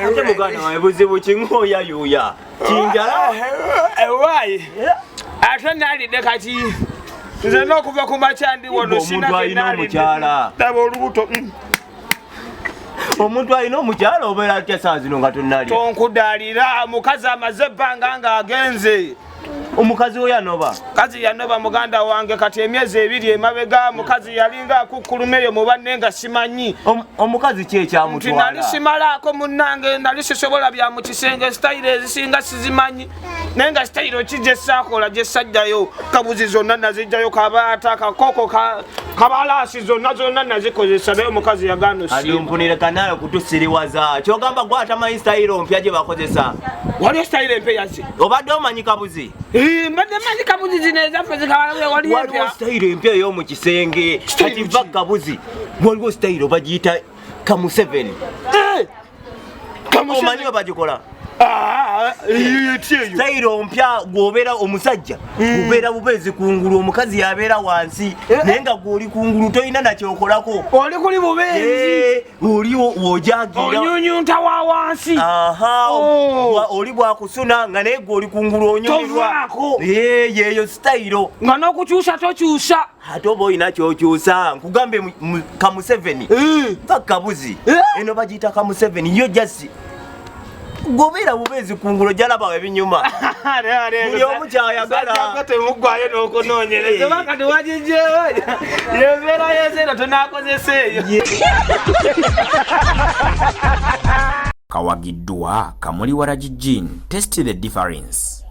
ate muganda wawe buzibu kingoya yuya kinjala why ate nalidde kati nze n'okuva ku makyandi wano omuntu alina omukyala daba olubuto omuntu alina omukyala obeera atya saa zino nga tonnalya tonkudaalira mukazi amaze ebbanga ng'agenze omukazi we yanoba kazi yanoba muganda wange kati emyezi 2 emabega mukazi yalinga akukkuluma eyo mubanne nga simanyi omukazi ki ekyamutwala nali simalaako munnange nali sisobola bya mu kisenge sitayiro ezisinga sizimanyi naye nga sitayiro ki gyesaakola gyesajjayo kabuzi zonna nazijjayo kabaata kakoko kabalaasi zonna nazikozesa naye omukazi yagaana alimpunire kanaye kutusiriwaza kyogamba gwatamanyi sitayiro mpya gye bakozesa waliyo sitayiro empya yaze obadde omanyi kabuzi mbadde manyi kabuzi zino ezaffe waliwo sitayiro empya ey'omu kisenge kati va kabuzi waliwo sitayiro bagiyita kamuseveni omanyi we bagikola sitayiro mpya gwobeera omusajja obeera bubeezi kungulu omukazi yabeera wansi naye nga gwoli kungulu tolina nakyokolako oli kuli bubeezi oli wojagira onyunyunta wa wansi oli bwakusuna nga naye gwoli kungulu onyumirwa yeeyo sitayiro nga n'okukyusa tokyusa ate oba olina kyokyusa nkugambe kamuseveni vakabuzi eno bagiyita kamuseveni yo jasi gobeera bubeezi kungulu jalaba ebinyuma buli omu kyayagala temuggwayo n'okunoonyereza bakati wagijjeewo yembeera yezeero tonaakozesa eyo kawagiddwa Kamuli Waragi Jean. Test the difference.